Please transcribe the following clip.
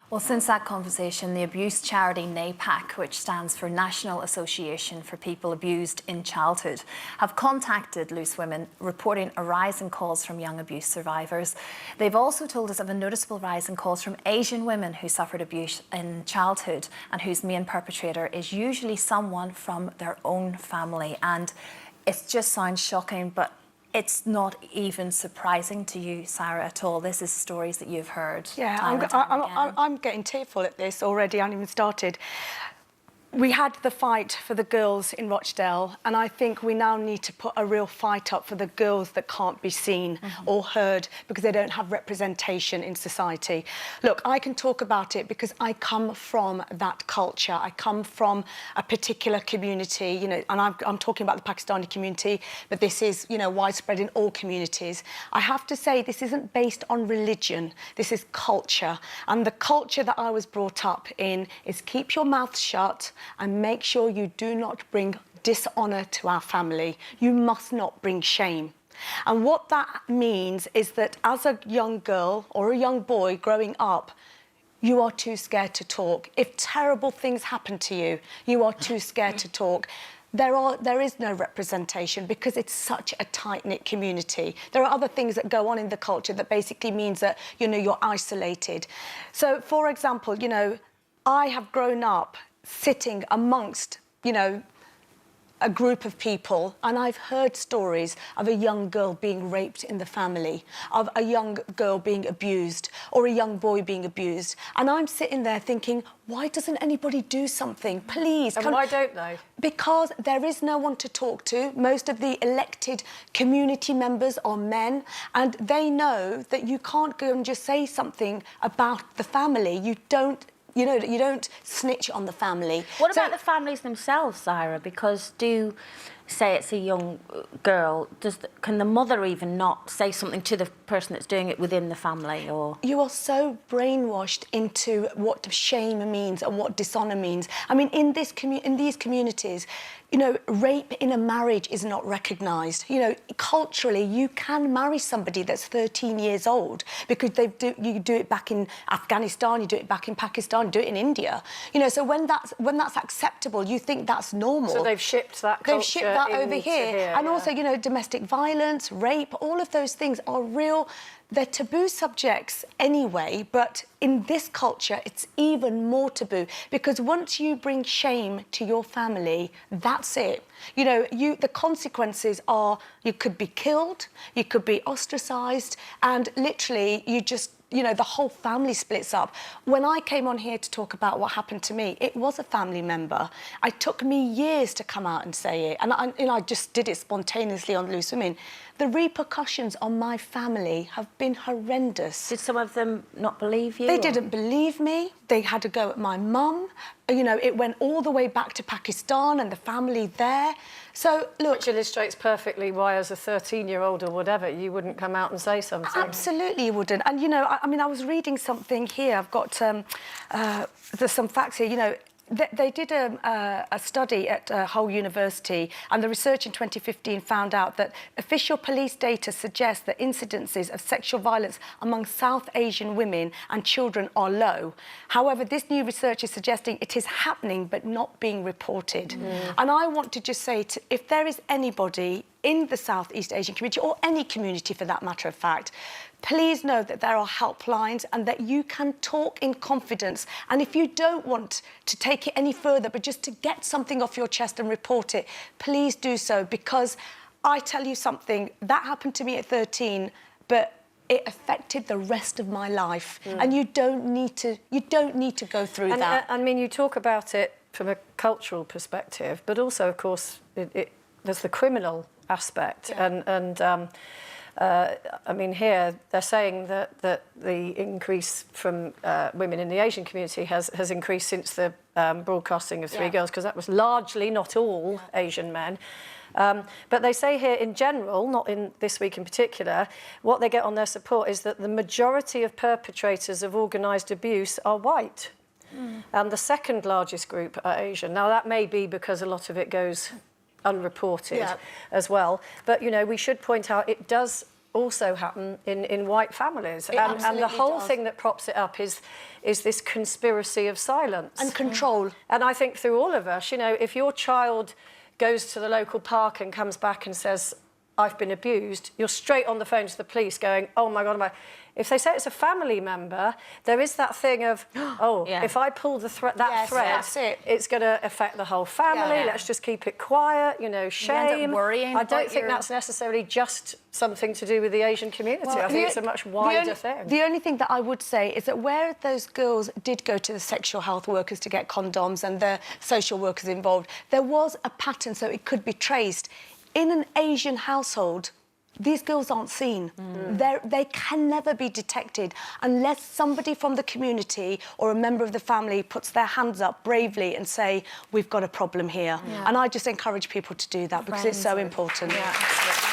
Well, since that conversation, the abuse charity NAPAC, which stands for National Association for People Abused in Childhood, have contacted Loose Women, reporting a rise in calls from young abuse survivors. They've also told us of a noticeable rise in calls from Asian women who suffered abuse in childhood and whose main perpetrator is usually someone from their own family. And it just sounds shocking, but it's not even surprising to you, Saira, at all. This is stories that you've heard. Yeah, I'm getting tearful at this already. I haven't even started. We had the fight for the girls in Rochdale, and I think we now need to put a real fight up for the girls that can't be seen or heard because they don't have representation in society. Look, I can talk about it because I come from that culture. I come from a particular community, you know, and I'm talking about the Pakistani community, but this is, you know, widespread in all communities. I have to say this isn't based on religion. This is culture. And the culture that I was brought up in is keep your mouth shut and make sure you do not bring dishonour to our family. You must not bring shame. And what that means is that as a young girl or a young boy growing up, you are too scared to talk. If terrible things happen to you, you are too scared to talk. There is no representation because it's such a tight-knit community. There are other things that go on in the culture that basically means that, you know, you're isolated. So, for example, you know, I have grown up sitting amongst, you know, a group of people, and I've heard stories of a young girl being raped in the family, of a young girl being abused, or a young boy being abused. And I'm sitting there thinking, why doesn't anybody do something? Please. And why don't they? Because there is no one to talk to. Most of the elected community members are men, and they know that you can't go and just say something about the family. You don't snitch on the family. What about the families themselves, Saira? Because say it's a young girl, can the mother even not say something to the person that's doing it within the family? Or you are so brainwashed into what shame means and what dishonour means. I mean, in these communities, you know, rape in a marriage is not recognised. You know, culturally, you can marry somebody that's 13 years old because you do it back in Afghanistan, you do it back in Pakistan, you do it in India. You know, so when that's acceptable, you think that's normal. So they've shipped that culture. They've shipped that over here. And also, you know, domestic violence, rape, all of those things are real. They're taboo subjects anyway, but in this culture, it's even more taboo because once you bring shame to your family, that's it. You know, the consequences are you could be killed, you could be ostracised, and literally you know, the whole family splits up. When I came on here to talk about what happened to me, it was a family member. It took me years to come out and say it, and I just did it spontaneously on Loose Women. The repercussions on my family have been horrendous. Did some of them not believe you? They didn't believe me. They had to go at my mum. You know, it went all the way back to Pakistan and the family there. So, look... Which illustrates perfectly why, as a 13-year-old or whatever, you wouldn't come out and say something. Absolutely you wouldn't. And, you know, I mean, I was reading something here. I've got... there's some facts here, you know... They did a study at Hull University, and the research in 2015 found out that official police data suggests that incidences of sexual violence among South Asian women and children are low. However, this new research is suggesting it is happening but not being reported. And I want to just say, if there is anybody in the Southeast Asian community, or any community for that matter of fact, please know that there are helplines and that you can talk in confidence. And if you don't want to take it any further, but just to get something off your chest and report it, please do so, because I tell you something, that happened to me at 13, but it affected the rest of my life. And you don't need to go through that. I mean, you talk about it from a cultural perspective, but also, of course, there's the criminal aspect. Yeah. I mean, here they're saying that the increase from women in the Asian community has increased since the broadcasting of Three Girls, because that was largely, not all, Asian men. But they say here in general, not in this week in particular, what they get on their support is that the majority of perpetrators of organised abuse are white. And the second largest group are Asian. Now, that may be because a lot of it goes unreported as well. But, you know, we should point out it does also happen in white families. And the absolutely whole does. thing that props it up is this conspiracy of silence. And control. And I think through all of us, you know, if your child goes to the local park and comes back and says, I've been abused, you're straight on the phone to the police going, oh my God, if they say it's a family member, there is that thing of, if I pull the thread, that's it. it's going to affect the whole family. Yeah. Let's just keep it quiet, you know, shame. end up worrying I don't about think your- that's necessarily just something to do with the Asian community. I think it's a much wider thing. The only thing that I would say is that where those girls did go to the sexual health workers to get condoms and the social workers involved, there was a pattern so it could be traced. In an Asian household, these girls aren't seen. They can never be detected unless somebody from the community or a member of the family puts their hands up bravely and say, we've got a problem here. And I just encourage people to do that because it's so important. Yeah, absolutely.